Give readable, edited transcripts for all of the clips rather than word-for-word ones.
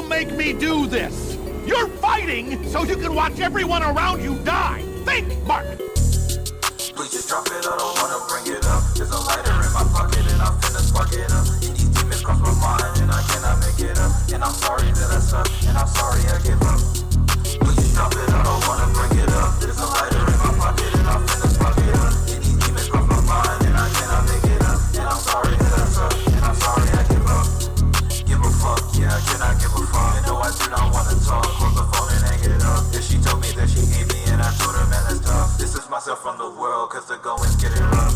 make me do this? You're fighting so you can watch everyone around you die. Think, Mark. Please just drop it, I don't wanna bring it up. There's a lighter in my pocket and I'm finna spark it up. And these demons cross my mind and I cannot make it up. And I'm sorry that I suck and I'm sorry I give up. Please just drop it, I don't wanna bring it up. There's a lighter in my pocket and I'm finna spark it up. And these demons cross my mind and I cannot make it up. And I'm sorry that I suck and I'm sorry I give up. Give a fuck, yeah, I cannot give a fuck. And no, I do not wanna talk. Close the phone and hang it up. And she told me that she hate me and I told her, man, that's tough. Distance myself from the world cause the going's getting rough.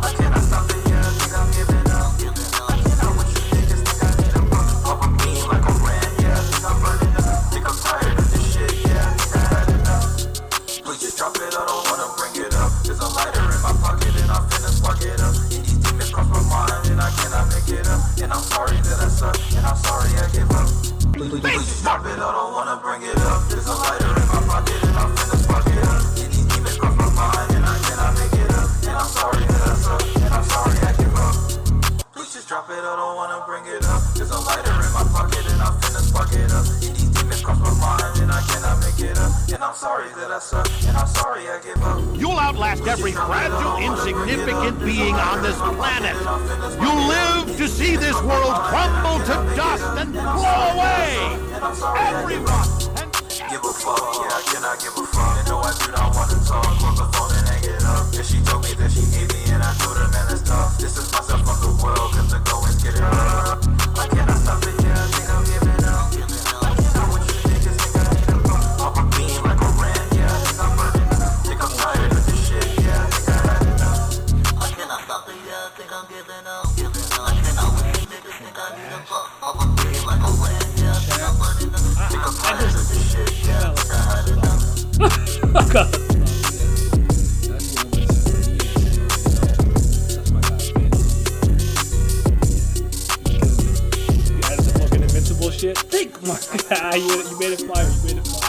I cannot stop it, yeah, I think I'm giving up. I cannot what you niggas think I need a buck. Pop a beam like a ran, yeah, I think I'm burning up. Think I'm tired of this shit, yeah, I think I had enough. Please just drop it, I don't wanna bring it up. There's a lighter in my pocket and I'm finna spark it up. And these demons cross my mind and I cannot make it up. And I'm sorry that I suck and I'm sorry I give up. Please just drop it, I don't wanna bring it up. There's a lighter in my pocket and I'm finna spark it up. And these demons cross my mind and I cannot make it up. And I'm sorry that I suck and I'm sorry I give up. Please just drop it, I don't wanna bring it up. There's a lighter in my pocket and I'm finna spark it up. And these demons cross my mind and I cannot make it up. And I'm sorry that I suck and I'm sorry I give up. You'll outlast every fragile, insignificant being on this planet. You'll live to see this world crumble to dust and blow away. Everyone. Give a fuck, yeah, I cannot give a fuck. And no, I do not want to talk. Close the phone and hang it up. And she told me that she hate me and I told her, man, that's tough. Distance myself from the world cause the going's getting rough. I cannot stop it, yeah, I think I'm giving up. I cannot what you niggas think I need a buck. Pop a beam like a ran, yeah, I think I'm burning up. Think I'm tired of this shit, yeah, I think I had enough. I cannot stop it, yeah, I think I'm giving up. I cannot what you niggas think I need a buck. Pop a beam like a ran, yeah, I think I'm burning up. Think I'm tired of this shit, yeah, I think I had enough. Shit. Think, you made it fire. You made it fire.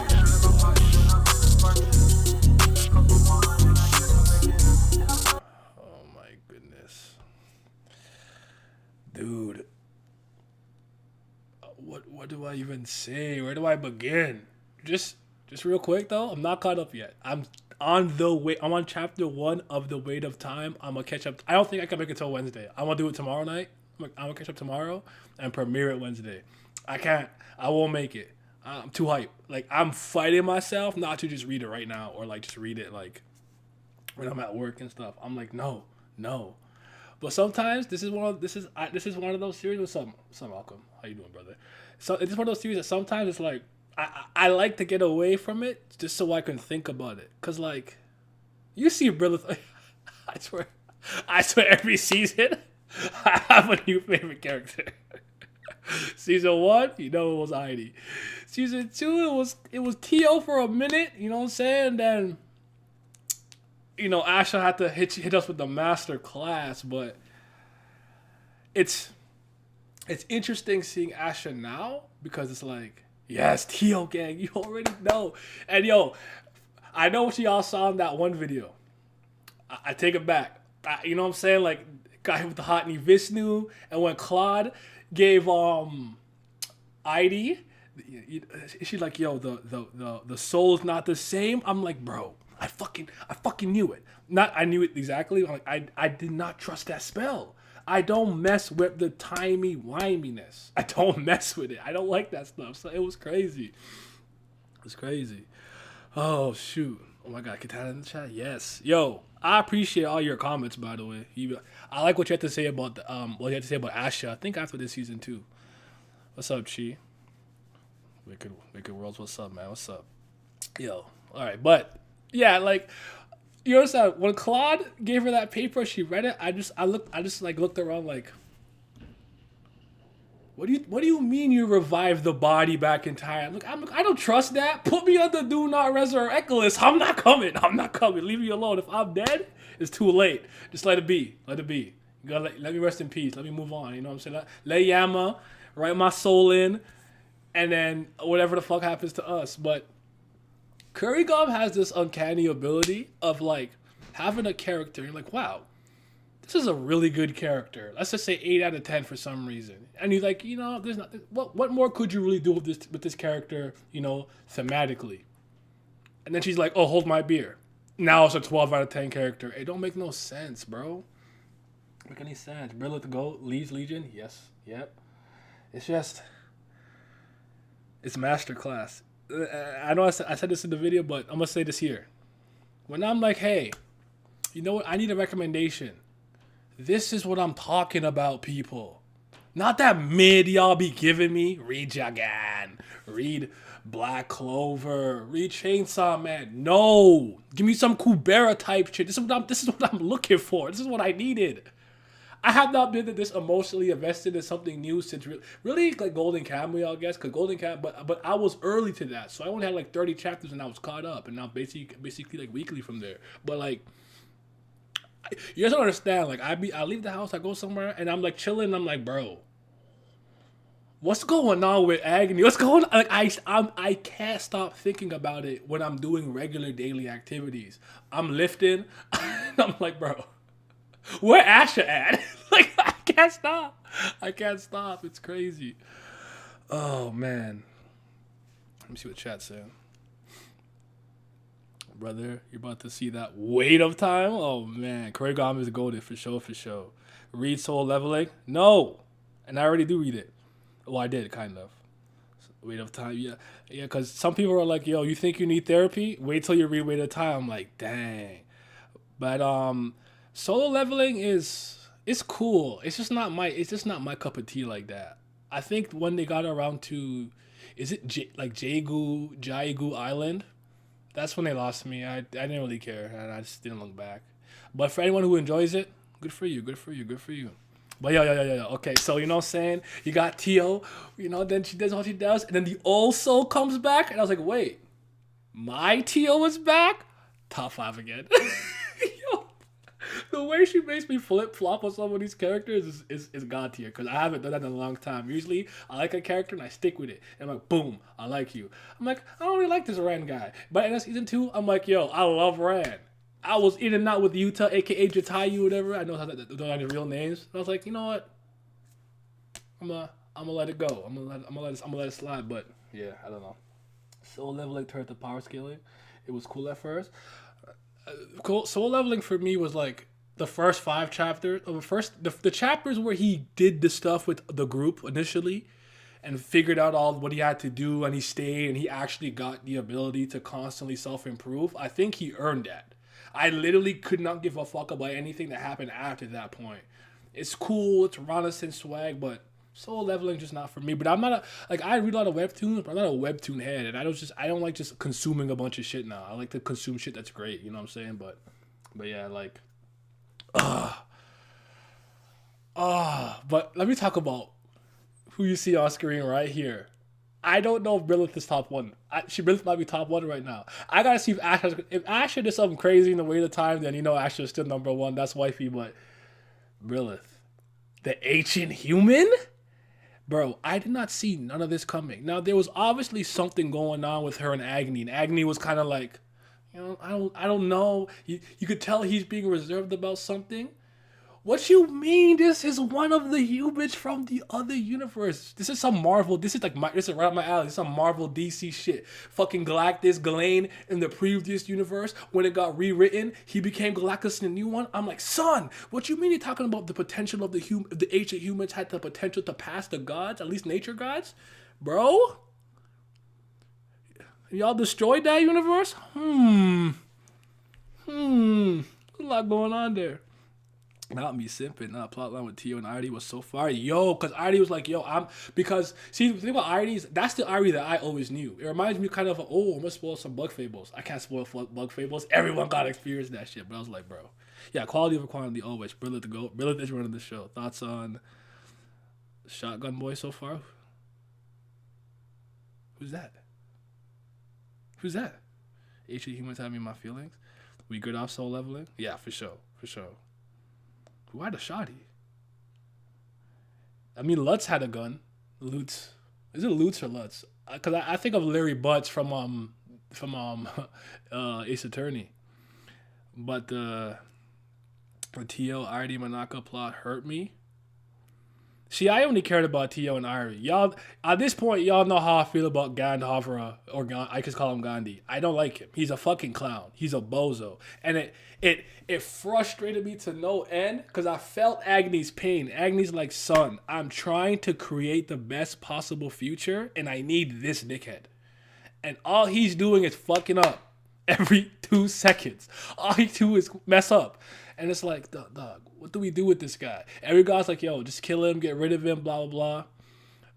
Oh my goodness, dude. What do I even say? Where do I begin? Just real quick though. I'm not caught up yet. I'm on the way. I'm on chapter 1 of The Weight of Time. I'm gonna catch up. I don't think I can make it till Wednesday. I'm gonna do it tomorrow night. I'm gonna catch up tomorrow and premiere it Wednesday. I can't. I won't make it. I'm too hyped. Like, I'm fighting myself not to just read it right now or, like, just read it, like, when I'm at work and stuff. I'm like, no. But sometimes this is one of those series. What's up, Malcolm? How you doing, brother? So it's one of those series that sometimes it's like I like to get away from it just so I can think about it. Cause like, you see, brother, I swear, every season I have a new favorite character. Season 1, it was Heidi. Season 2, it was Tio for a minute, you know what I'm saying? And then, Asha had to hit us with the master class, but it's interesting seeing Asha now because it's like, yes, Tio gang, you already know. And I know what y'all saw in that one video. I take it back. You know what I'm saying? Like, got hit with the Hotney Vishnu, and when Claude gave ID, she's like, yo, the soul is not the same. I'm like, bro, I fucking knew it. I knew it exactly. I'm like, I did not trust that spell. I don't mess with the timey-wiminess. I don't mess with it. I don't like that stuff. So it was crazy. Oh shoot. Oh my god, Katana in the chat? Yes. Yo, I appreciate all your comments, by the way. I like what you had to say about Asha. I think after this season too. What's up, Chi? Wicked Worlds, what's up, man? What's up? Yo. Alright, but yeah, like, you understand, when Claude gave her that paper, she read it, I just looked around like, What do you mean you revived the body back in time? Look, I don't trust that. Put me on the do not resurrect list. I'm not coming. Leave me alone. If I'm dead, it's too late. Just let it be. You gotta let me rest in peace. Let me move on. You know what I'm saying? Let Yama write my soul in, and then whatever the fuck happens to us. But Kurigom has this uncanny ability of like having a character. You're like, wow, this is a really good character. Let's just say 8 out of 10 for some reason. And you're like, there's not what more could you really do with this character, thematically? And then she's like, oh, hold my beer. Now it's a 12 out of 10 character. It don't make no sense, bro. Make any sense? Brilla the GOAT leads Legion? Yes. Yep. It's just, it's masterclass. I know I said this in the video, but I'm gonna say this here. When I'm like, hey, you know what? I need a recommendation. This is what I'm talking about, people. Not that mid y'all be giving me. Read Jagan. Read Black Clover. Read Chainsaw Man. No. Give me some Kubera type shit. This is what I'm looking for. This is what I needed. I have not been this emotionally invested in something new since really like Golden Kamuy, I guess, because Golden Kamuy, but I was early to that, so I only had like 30 chapters and I was caught up, and now basically like weekly from there. But like, you guys don't understand. Like I leave the house, I go somewhere, and I'm like chilling. And I'm like, bro, what's going on with Agony? What's going on? Like I can't stop thinking about it when I'm doing regular daily activities. I'm lifting, and I'm like, bro, where Asha at? Like I can't stop. It's crazy. Oh man. Let me see what chat's saying. Brother, you're about to see that weight of time. Oh man, Koreagami is golden for sure. Read Soul Leveling? No, and I already do read it. Well, I did kind of. Weight of Time, yeah. Because some people are like, yo, you think you need therapy? Wait till you read Weight of Time. I'm like, dang. But Solo Leveling it's cool. It's just not my cup of tea like that. I think when they got around to, is it Jaigu Island? That's when they lost me. I didn't really care, and I just didn't look back. But for anyone who enjoys it, good for you. But yeah. Okay, so you know what I'm saying? You got Tio, then she does what she does, and then the old soul comes back, and I was like, wait, my Tio is back? Top 5 again. Yo, the way she makes me flip-flop on some of these characters is god tier, because I haven't done that in a long time. Usually, I like a character and I stick with it. And I'm like, boom, I like you. I'm like, I don't really like this Ren guy. But in season 2, I'm like, yo, I love Ren. I was in and out with Yuta, aka Jatayu, whatever. I know how those are the real names. And I was like, you know what? I'm gonna let it go. I'm gonna let it slide. But yeah, I don't know. Soul Leveling turned to power scaling. It was cool at first. Cool. Soul Leveling for me was like the first 5 chapters. The chapters where he did the stuff with the group initially, and figured out all what he had to do, and he stayed, and he actually got the ability to constantly self-improve. I think he earned that. I literally could not give a fuck about anything that happened after that point. It's cool, it's Renaissance swag, but Soul Leveling just not for me. But I'm not I read a lot of webtoons, but I'm not a webtoon head, and I don't like just consuming a bunch of shit now. I like to consume shit that's great, you know what I'm saying? But yeah, like, but let me talk about who you see on screen right here. I don't know if Brilith is top 1. Brilith might be top 1 right now. I gotta see if Asha did something crazy in the Weight of Time, then Asha is still number 1. That's wifey, but Brilith, the ancient human? Bro, I did not see none of this coming. Now, there was obviously something going on with her and Agni. And Agni was kind of like, I don't know. You could tell he's being reserved about something. What you mean? This is one of the humans from the other universe. This is some Marvel. This is right up my alley. This is some Marvel DC shit. Fucking Galactus, Ghislaine in the previous universe, when it got rewritten, he became Galactus in the new one. I'm like, son, what you mean you're talking about the potential of the ancient humans had the potential to pass the gods, at least nature gods? Bro? Y'all destroyed that universe? There's a lot going on there. Not me simping. Not plotline with Tio and Irie was so far. Yo, because Irie was like, see, the thing about Irie, that's the Irie that I always knew. It reminds me kind of, I'm going to spoil some Bug Fables. I can't spoil Bug Fables. Everyone got to experience that shit. But I was like, bro. Yeah, quality over quantity always. Brilliant to go. Brilliant is running the show. Thoughts on Shotgun Boy so far? Who's that? Ancient humans having my feelings? We good off Soul Leveling? Yeah, for sure. Who had a shotty? I mean, Lutz had a gun. Lutz. Is it Lutz or Lutz? Because I think of Larry Butts from Ace Attorney. But The Tio Irie Manaka plot hurt me. See, I only cared about Tio and Irie. Y'all, at this point, y'all know how I feel about Gandhavra, or I just call him Gandhi. I don't like him. He's a fucking clown. He's a bozo. And it frustrated me to no end because I felt Agni's pain. Agni's like, son, I'm trying to create the best possible future, and I need this dickhead. And all he's doing is fucking up every 2 seconds. All he do is mess up. And it's like, dog, what do we do with this guy? Every guy's like, yo, just kill him, get rid of him, blah, blah, blah.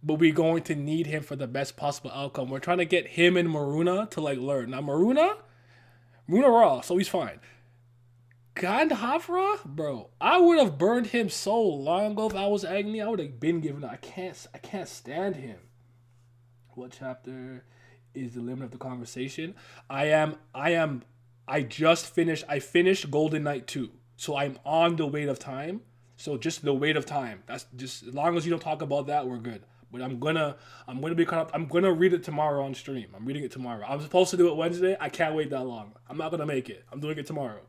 But we're going to need him for the best possible outcome. We're trying to get him and Maruna to, like, learn. Now, Maruna raw, so he's fine. Gandhavra, bro, I would have burned him so long ago if I was Agni. I would have been given up. I can't stand him. What chapter is the limit of the conversation? I finished Golden Knight 2. So I'm on the weight of time. So just the weight of time. That's just, as long as you don't talk about that, we're good. But I'm gonna be caught up. I'm gonna read it tomorrow on stream. I'm reading it tomorrow. I'm supposed to do it Wednesday. I can't wait that long. I'm not gonna make it. I'm doing it tomorrow.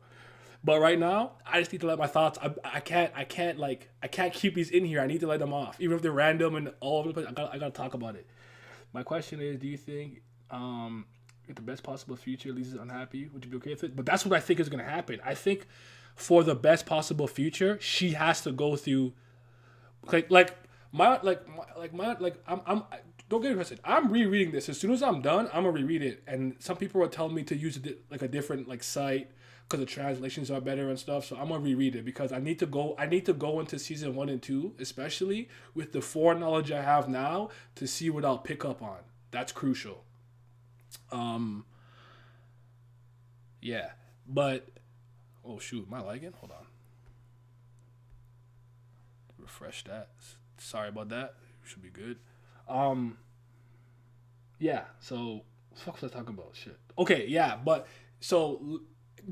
But right now, I just need to let my thoughts. I can't keep these in here. I need to let them off, even if they're random and all over the place. I gotta talk about it. My question is, do you think if the best possible future Lisa's unhappy, would you be okay with it? But that's what I think is gonna happen. I think for the best possible future, she has to go through I'm don't get me twisted. I'm rereading this. As soon as I'm done, I'm gonna reread it. And some people are telling me to use a different site because the translations are better and stuff. So I'm gonna reread it because I need to go into season 1 and 2, especially with the foreknowledge I have now, to see what I'll pick up on. That's crucial. Yeah, but oh shoot, am I lagging? Hold on. Refresh that. Sorry about that. Should be good. Yeah, so what was I talking about? Shit. Okay, yeah, but so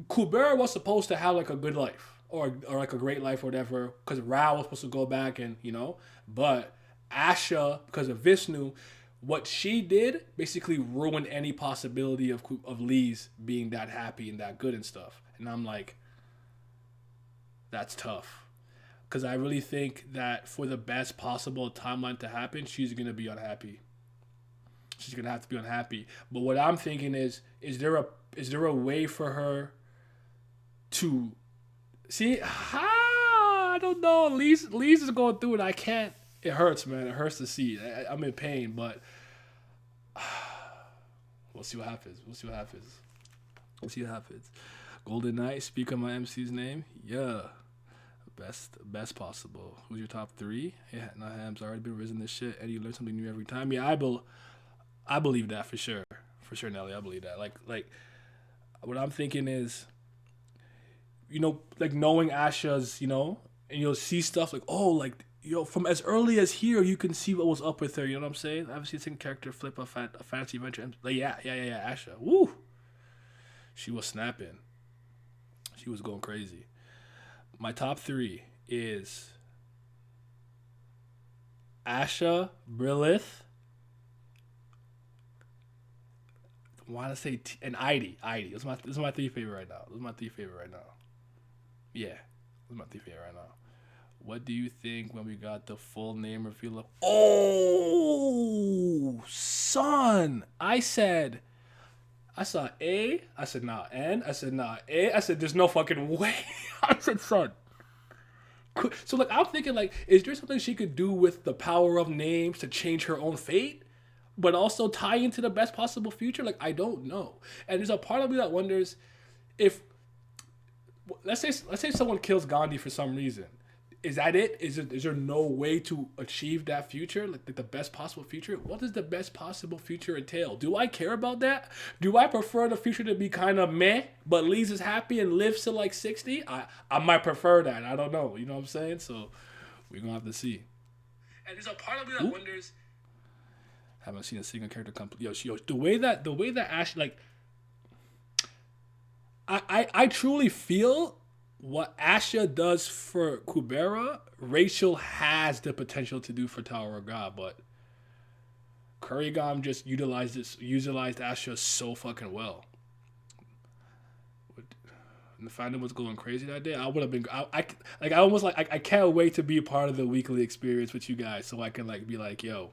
Kubera was supposed to have a good life or a great life or whatever, because Ra was supposed to go back and but Asha, because of Vishnu, what she did basically ruined any possibility of Lee's being that happy and that good and stuff. And I'm like, that's tough. Because I really think that for the best possible timeline to happen, she's going to be unhappy. She's going to have to be unhappy. But what I'm thinking is there a way for her to... See, I don't know. Lee's is going through it. I can't... It hurts, man. It hurts to see. I'm in pain, but... We'll see what happens. We'll see what happens. Golden Knight, speak on my MC's name. Yeah. Best possible. Who's your top 3? Yeah, Naham's already been risen this shit. Eddie, you learn something new every time. Yeah, I believe that for sure. For sure, Nelly, I believe that. Like what I'm thinking is, knowing Asha's, and you'll see stuff from as early as here, you can see what was up with her. You know what I'm saying? I've seen character flip a fantasy adventure. Yeah, Asha. Woo! She was snapping. She was going crazy. My top 3 is Asha, Brilith, I want to say and Idy. Those are my 3 favorite right now. Yeah, those are my 3 favorite right now. What do you think when we got the full name reveal of... Oh, son! I saw A. I said, nah. N. I said, nah. A. I said, there's no fucking way. I said, son. So, I'm thinking, is there something she could do with the power of names to change her own fate, but also tie into the best possible future? I don't know. And there's a part of me that wonders if, let's say someone kills Gandhi for some reason. Is that it? Is there no way to achieve that future, the best possible future? What does the best possible future entail? Do I care about that? Do I prefer the future to be kind of meh, but Lee's is happy and lives to 60? I might prefer that. I don't know. You know what I'm saying? So we're gonna have to see. And there's a part of me that wonders. Haven't seen a single character complete. Yo, the way that Ash I truly feel. What Asha does for Kubera, Rachel has the potential to do for Tower of God, but Kurigam just utilized Asha so fucking well. and the fandom was going crazy that day, I would have been. I almost like I can't wait to be a part of the weekly experience with you guys, so I can like be like, yo,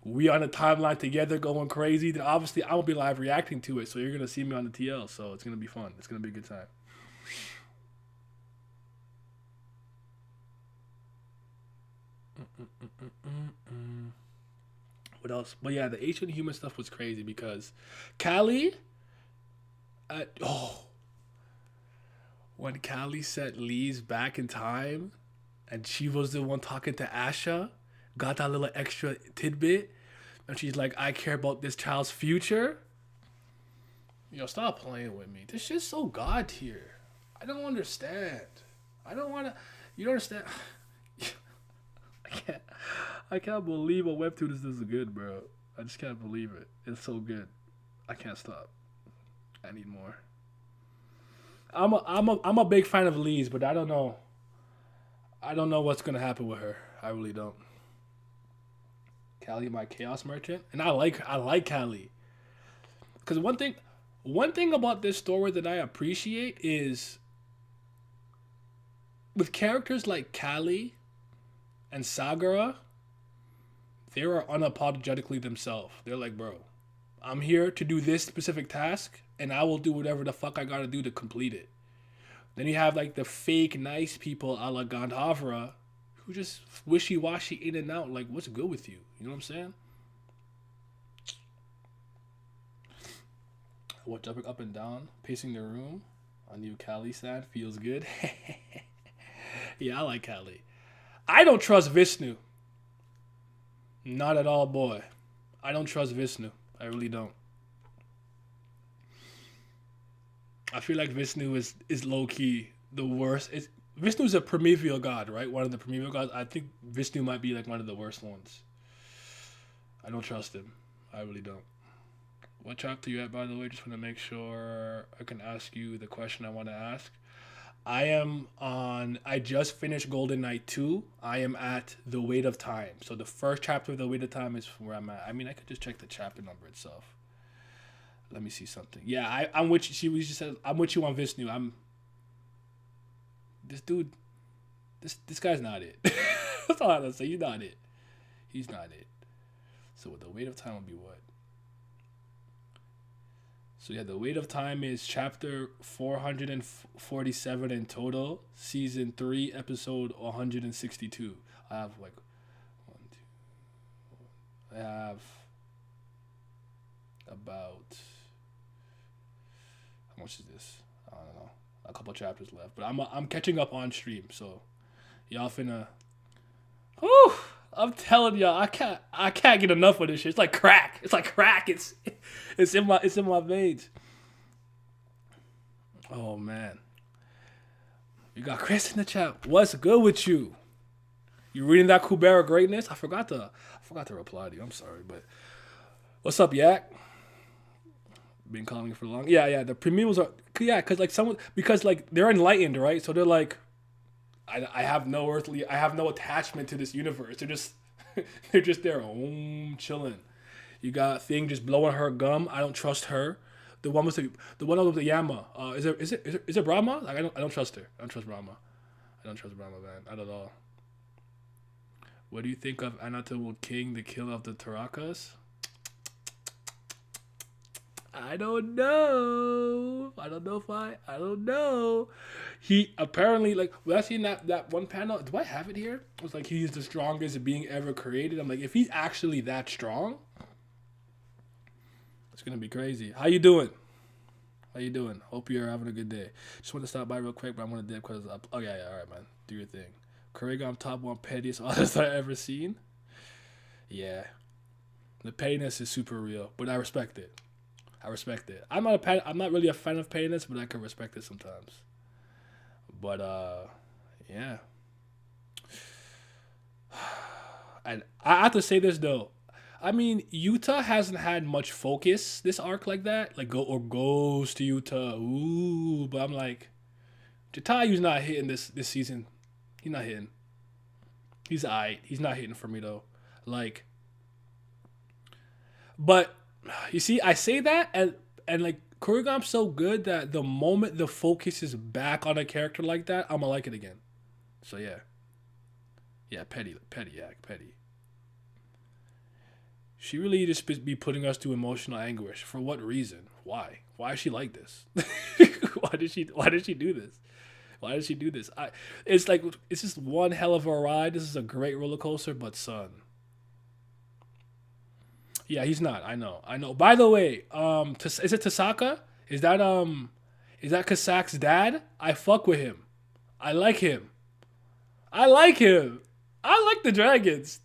we on the timeline together going crazy. Then obviously I will be live reacting to it, so you're gonna see me on the TL. So it's gonna be fun. It's gonna be a good time. What else? But yeah, the ancient human stuff was crazy because Callie. When Callie set Lee's back in time, and she was the one talking to Asha, got that little extra tidbit, and she's like, "I care about this child's future." Yo, stop playing with me. This shit's so god tier. I don't understand. I don't wanna. You don't understand. I can't believe a webtoon is this good, bro. I just can't believe it. It's so good. I can't stop. I need more. I'm a big fan of Lee's, but I don't know. I don't know what's gonna happen with her. I really don't. Callie, my chaos merchant, and I like Callie. Cause one thing about this story that I appreciate is with characters like Callie and Sagara, they are unapologetically themselves. They're like, bro, I'm here to do this specific task, and I will do whatever the fuck I gotta do to complete it. Then you have like the fake nice people a la Gandhavra, who just wishy-washy in and out. Like, what's good with you? You know what I'm saying? What, jumping up and down, pacing the room. A new Callie stand feels good. Yeah, I like Callie. I don't trust Vishnu. Not at all, boy. I don't trust Vishnu. I really don't. I feel like Vishnu is low-key the worst. Vishnu's a primordial god, right? One of the primordial gods. I think Vishnu might be like one of the worst ones. I don't trust him. I really don't. What chapter you at, by the way? Just want to make sure I can ask you the question I want to ask. I just finished Golden Knight 2. I am at The Weight of Time. So the first chapter of The Weight of Time is where I'm at. I mean, I could just check the chapter number itself. Let me see something. Yeah, I'm with you. She just said, I'm with you on Vishnu. This dude, this guy's not it. That's all I have to say. He's not it. He's not it. So The Weight of Time will be what? So yeah, The Weight of Time is chapter 447 in total, season 3, episode 162. I have like I have about, how much is this? I don't know. A couple chapters left, but I'm catching up on stream, so y'all finna. Whew, I'm telling y'all, I can't get enough of this shit. It's like crack. It's like crack. It's in my veins. Oh man. You got Chris in the chat. What's good with you? You reading that Kubera greatness? I forgot to reply to you. I'm sorry, but what's up, Yak? Been calling you for long. Yeah. The premiums are because they're enlightened, right? So they're like, I have no attachment to this universe. They're just there, chilling. You got Thing just blowing her gum. I don't trust her. The one with the Yama. Is it Brahma? Like, I don't trust her. I don't trust Brahma. I don't trust Brahma, man. Not at all. What do you think of Anatomo King, the killer of the Tarakas? I don't know. I don't know. He apparently, like, when I seen that one panel, do I have it here? It was like, he's the strongest being ever created. I'm like, if he's actually that strong, it's going to be crazy. How you doing? Hope you're having a good day. Just want to stop by real quick, but I'm going to dip because, all right, man. Do your thing. Kuriga, I'm top one pettiest artist I've ever seen. Yeah. The pettiness is super real, but I respect it. I'm not really a fan of pettiness, but I can respect it sometimes. But yeah. And I have to say this though. I mean, Utah hasn't had much focus this arc like that. Like goes to Utah. Ooh, but I'm like, Jatayu's not hitting this season. He's not hitting. He's aight. He's not hitting for me though. Like, but you see, I say that and like Kurigama's so good that the moment the focus is back on a character like that, I'm gonna like it again. So yeah. Yeah, petty, petty. She really just be putting us through emotional anguish. For what reason? Why? Why is she like this? Why did she do this? Why did she do this? It's like it's just one hell of a ride. This is a great roller coaster, but son. Yeah, he's not. I know. By the way, is it Tasaka? Is that Kasak's dad? I fuck with him. I like him. I like him. I like the dragons.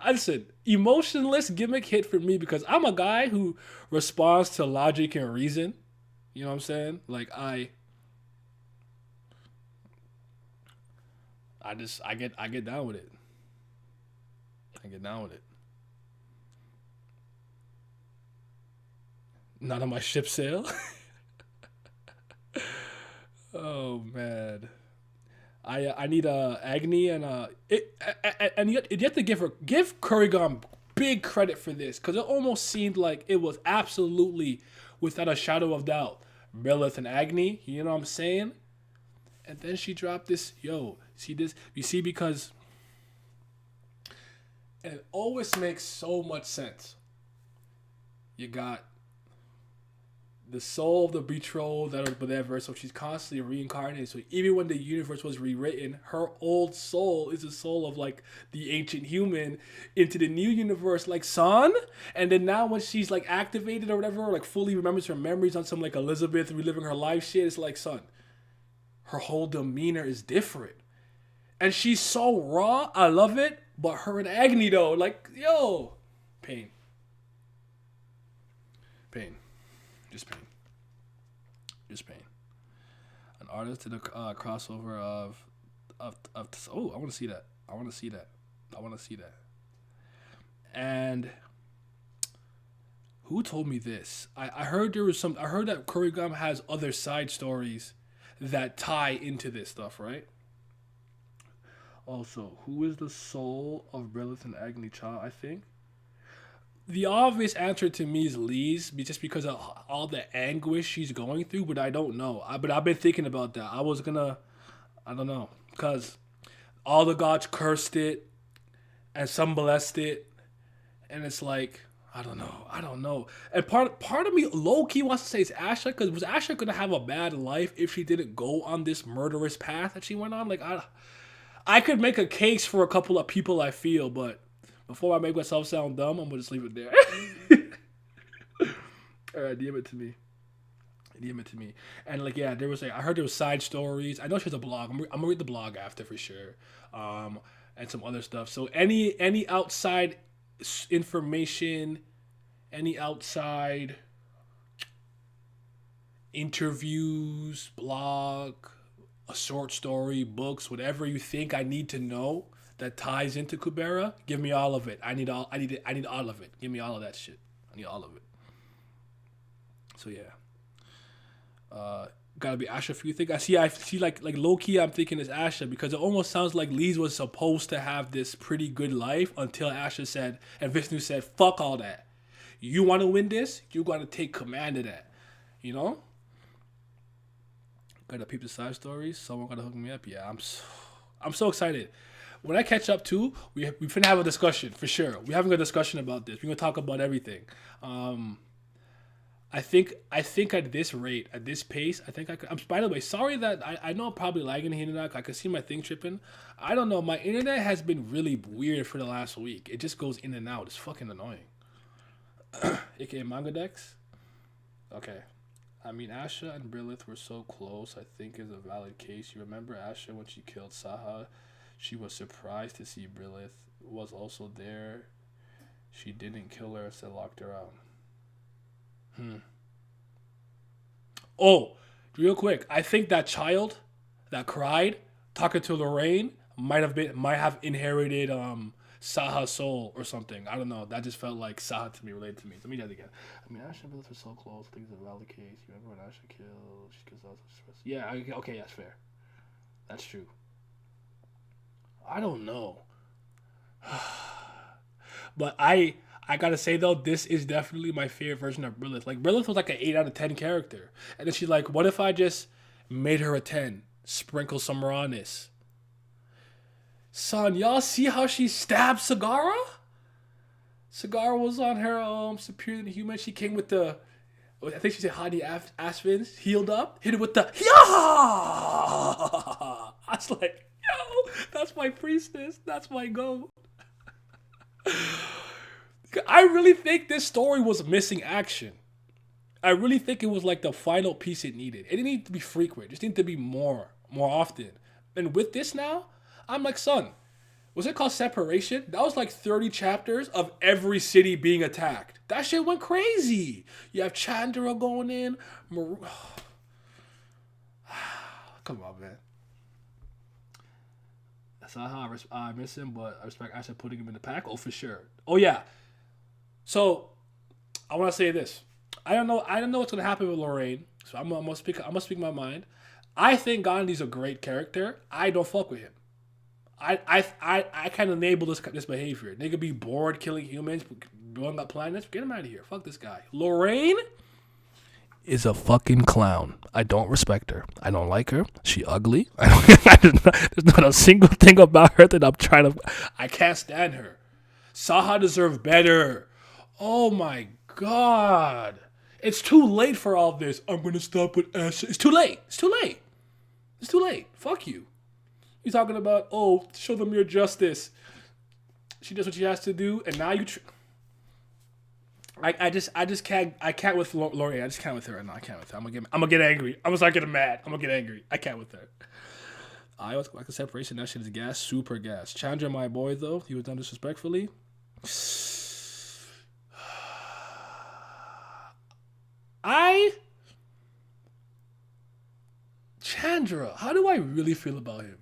Listen, emotionless gimmick hit for me because I'm a guy who responds to logic and reason. You know what I'm saying? Like I get down with it. I get down with it. Not on my ship sail. Oh man. I need Agni and you have to give Kurigam big credit for this because it almost seemed like it was absolutely without a shadow of doubt Brilith and Agni. You know what I'm saying? And then she dropped this. Yo, see this? You see because it always makes so much sense. You got the soul of the betrothed that was whatever, so she's constantly reincarnated. So even when the universe was rewritten, her old soul is the soul of like the ancient human into the new universe, like son. And then now when she's like activated or whatever, like fully remembers her memories on some like Elizabeth reliving her life shit, it's like son. Her whole demeanor is different. And she's so raw, I love it. But her and Agni though, like, yo, pain. Just pain. An artist did a crossover of oh, I want to see that. And who told me this? I heard that Kurigama has other side stories that tie into this stuff, right? Also, who is the soul of Brilith and Agni Cha, I think? The obvious answer to me is Lee's, just because of all the anguish she's going through, but I don't know. But I've been thinking about that. I don't know, because all the gods cursed it, and some blessed it, and it's like, I don't know. And part of me low-key wants to say it's Asha, because was Asha going to have a bad life if she didn't go on this murderous path that she went on? Like, I could make a case for a couple of people I feel, but before I make myself sound dumb, I'm going to just leave it there. All right, DM it to me. And like, yeah, I heard there was side stories. I know she has a blog. I'm going to read the blog after for sure. And some other stuff. So any outside information, any outside interviews, blog, a short story, books, whatever you think I need to know that ties into Kubera, give me all of it. I need all of it. Give me all of that shit. I need all of it. So yeah. Gotta be Asha for you think. I see like low key I'm thinking it's Asha because it almost sounds like Lise was supposed to have this pretty good life until Asha said and Vishnu said, fuck all that. You wanna win this, you gotta take command of that. You know? Gotta peep the side stories. Someone gotta hook me up. Yeah, I'm so excited. When I catch up too, we finna have a discussion for sure. We're having a discussion about this. We're gonna talk about everything. I think at this rate, at this pace, I think I could. By the way, sorry that I know I'm probably lagging here and I can see my thing tripping. I don't know. My internet has been really weird for the last week. It just goes in and out. It's fucking annoying. AKA Manga Dex. Okay. I mean, Asha and Brilith were so close, I think is a valid case. You remember Asha when she killed Saha? She was surprised to see Brilith was also there. She didn't kill her, instead locked her out. Oh, real quick. I think that child that cried, talking to Lorraine, might have inherited Saha's soul or something. I don't know. That just felt like Saha to me, related to me. Let me do that again. I mean, Asha and Brilith were so close. I think it's a valid case. You remember when Asha killed? She kills us. Yeah. Okay. That's fair. That's true. I don't know. But I I gotta say though, this is definitely my favorite version of Brilith. Like Brilith was like an 8 out of 10 character, and then she's like, "What if I just made her a 10? Sprinkle some rawness." Son, y'all see how she stabbed Sagara? Sagara was on her superior than human. She came with the, I think she said Hadi Asphins, healed up, hit it with the yeah. I was like, yo, that's my priestess. That's my goat. I really think this story was missing action. I really think it was like the final piece it needed. It didn't need to be frequent. It just needed to be more often. And with this now, I'm like, son, was it called Separation? That was like 30 chapters of every city being attacked. That shit went crazy. You have Chandra going in. Come on, man. That's not how I miss him, but I respect Asha putting him in the pack. Oh, for sure. Oh, yeah. So, I want to say this. I don't know what's gonna happen with Lorraine. So I'm gonna speak my mind. I think Gandhi's a great character. I don't fuck with him. I kind of enable this behavior. Nigga be bored killing humans, blowing up planets. Get him out of here. Fuck this guy. Lorraine is a fucking clown. I don't respect her. I don't like her. She ugly. There's not a single thing about her that I'm trying to. I can't stand her. Saha deserved better. Oh my god. It's too late for all this. I'm gonna stop with Asha. It's too late. It's too late. It's too late. Fuck you. You're talking about, oh, show them your justice. She does what she has to do, and now you. I just can't with Lori. I just can't with her. No, I can't with her. I'm gonna get angry. I'm gonna start getting mad. I'm gonna get angry. I can't with her. I was like a separation. That shit is gas, super gas. Chandra, my boy, though, he was done disrespectfully. Chandra, how do I really feel about him?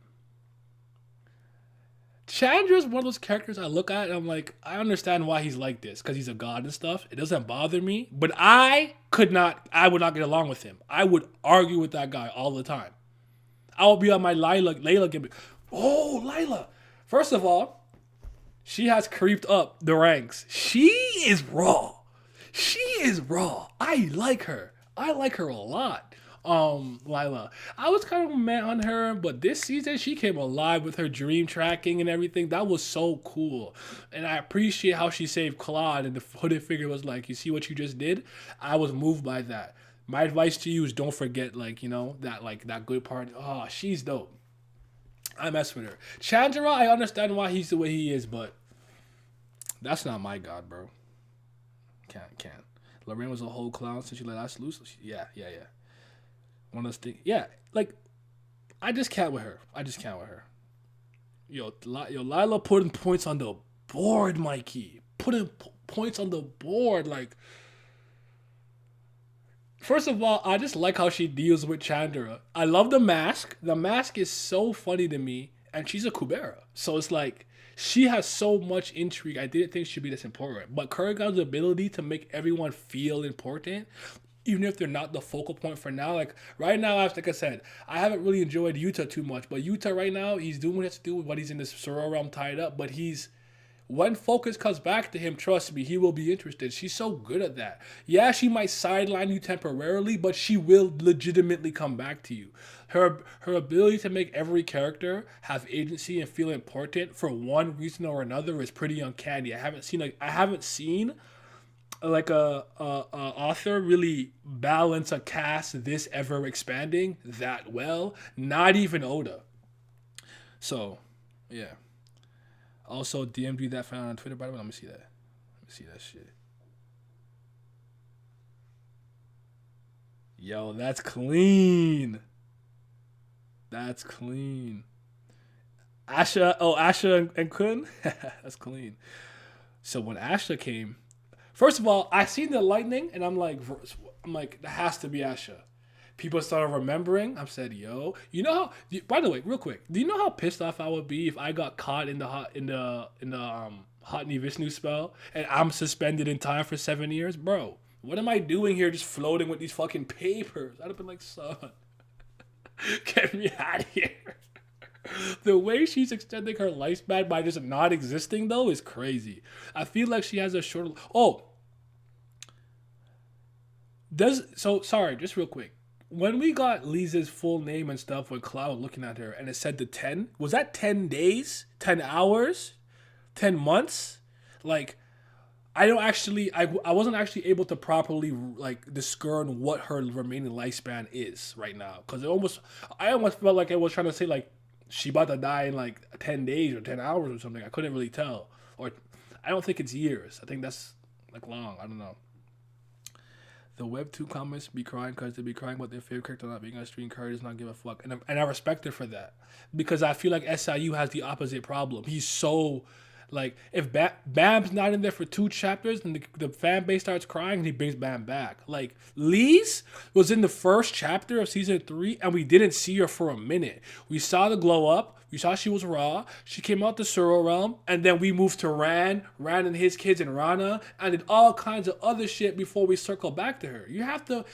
Chandra's one of those characters I look at and I'm like, I understand why he's like this, because he's a god and stuff. It doesn't bother me, but I would not get along with him. I would argue with that guy all the time. I would be on my Layla gimmick. Oh, Layla. First of all, she has creeped up the ranks. She is raw. I like her. I like her a lot. Lila. I was kind of mad on her, but this season she came alive with her dream tracking and everything. That was so cool. And I appreciate how she saved Claude, and the hooded figure was like, you see what you just did? I was moved by that. My advice to you is don't forget, that good part. Oh, she's dope. I mess with her. Chandra, I understand why he's the way he is, but that's not my god, bro. Can't. Lorraine was a whole clown since she let us loose. Yeah. One of those things. Yeah, I just can't with her. Yo, Lila putting points on the board, Mikey. Putting points on the board. First of all, I just like how she deals with Chandra. I love the mask. The mask is so funny to me, and she's a Kubera. So it's like, she has so much intrigue. I didn't think she'd be this important. But Kurigan's ability to make everyone feel important, even if they're not the focal point for now. Like, right now, like I said, I haven't really enjoyed Yuta too much. But Yuta right now, he's doing what he has to do with what he's in this Soror realm tied up. But when focus comes back to him, trust me, he will be interested. She's so good at that. Yeah, she might sideline you temporarily, but she will legitimately come back to you. Her ability to make every character have agency and feel important for one reason or another is pretty uncanny. I haven't seen a author really balance a cast this ever expanding that well. Not even Oda. So, yeah. Also, DM'd that fan on Twitter, by the way. Let me see that. Shit. Yo, that's clean. Asha and Kun? That's clean. So when Asha came, first of all, I seen the lightning, and I'm like, that has to be Asha. People started remembering. I said, yo, by the way, real quick, do you know how pissed off I would be if I got caught in the Hotni Vishnu spell and I'm suspended in time for 7 years? Bro, what am I doing here just floating with these fucking papers? I'd have been like, son, get me out of here. The way she's extending her lifespan by just not existing though is crazy. I feel like she has a short. Oh, sorry, just real quick. When we got Lisa's full name and stuff, when Cloud looking at her and it said the 10, was that 10 days, 10 hours, 10 months? Like, I wasn't actually able to properly like discern what her remaining lifespan is right now, because I almost felt like I was trying to say like she about to die in like 10 days or 10 hours or something. I couldn't really tell, or I don't think it's years. I think that's like long. I don't know. The Web 2 comments be crying because they be crying about their favorite character not being on screen. Curry does not give a fuck, and I respect her for that, because I feel like SIU has the opposite problem. He's so like, if Bam's not in there for 2 chapters and the fan base starts crying and he brings Bam back. Like, Lise was in the first chapter of season 3 and we didn't see her for a minute. We saw the glow up. We saw she was raw. She came out the Suro realm, and then we moved to Ran and his kids and Rana, and did all kinds of other shit before we circle back to her. You have to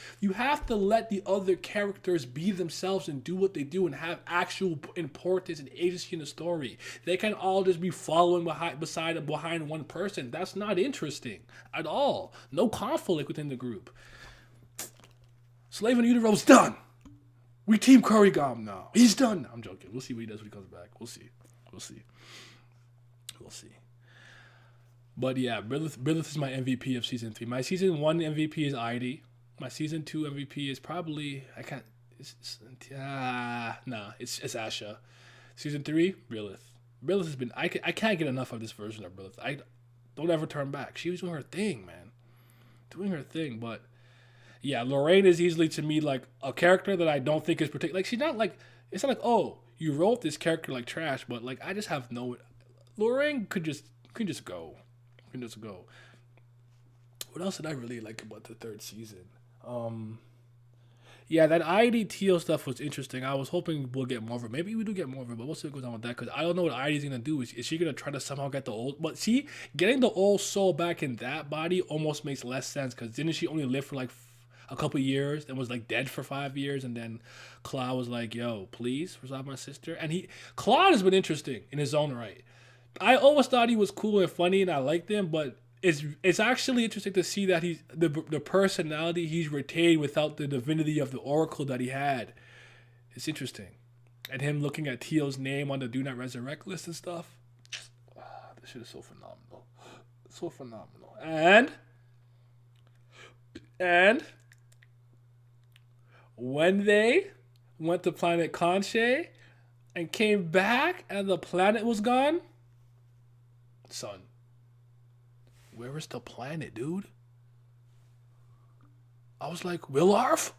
let the other characters be themselves and do what they do and have actual importance and agency in the story. They can all just be following behind one person. That's not interesting at all. No conflict within the group. Slave in Utero's done. We team Kurigam now. He's done. I'm joking. We'll see what he does when he comes back. We'll see. But yeah, Brilith is my MVP of season 3. My season 1 MVP is Idy. My season 2 MVP is probably it's Asha. Season 3, Brilith. Brilith has been I can't get enough of this version of Brilith. I don't ever turn back. She was doing her thing, man. But yeah, Lorraine is easily to me like a character that I don't think is particular. Like, she's not like, it's not like, oh, you wrote this character like trash, but like I just have no. Lorraine could just go. What else did I really like about the 3rd season? Yeah, that IDTO stuff was interesting. I was hoping we'll get more of it. Maybe we do get more of it, but we'll see what goes on with that, because I don't know what ID's going to do. Is she going to try to somehow get the old... But see, getting the old soul back in that body almost makes less sense, because didn't she only live for like a couple years and was like dead for 5 years, and then Claude was like, yo, please resolve my sister? And Claude has been interesting in his own right. I always thought he was cool and funny and I liked him, but it's actually interesting to see that he's the personality he's retained without the divinity of the oracle that he had. It's interesting. And him looking at Teal's name on the Do Not Resurrect list and stuff. This shit is so phenomenal. And when they went to planet Conche and came back and the planet was gone, son, where is the planet, dude? I was like, Willarf?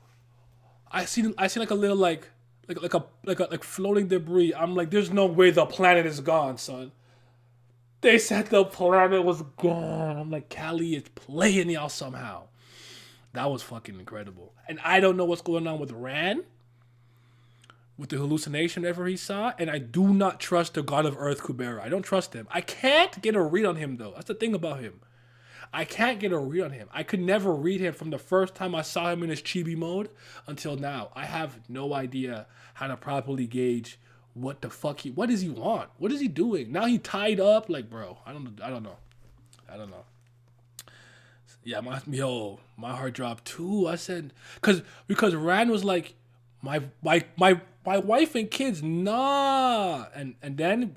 I seen like a little like floating debris. I'm like, there's no way the planet is gone, son. They said the planet was gone. I'm like, Callie is playing y'all somehow. That was fucking incredible. And I don't know what's going on with Ran, with the hallucination ever he saw, and I do not trust the God of Earth, Kubera. I don't trust him. I can't get a read on him, though. That's the thing about him. I can't get a read on him. I could never read him from the first time I saw him in his chibi mode until now. I have no idea how to properly gauge what the fuck what does he want? What is he doing? Now he tied up? Like, bro, I don't know. Yeah, my heart dropped too. I said, because Ran was like, my wife and kids, nah. And then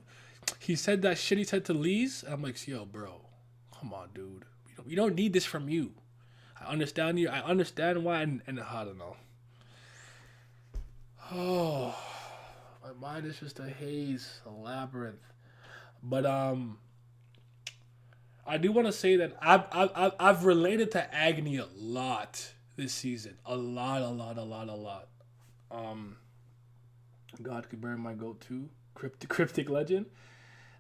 he said that shit he said to Lise. I'm like, yo, bro, come on, dude. We don't need this from you. I understand you. I understand why, and I don't know. Oh, my mind is just a haze, a labyrinth. But I do want to say that I've related to Agni a lot this season. A lot. God could burn my goat too. Cryptic legend.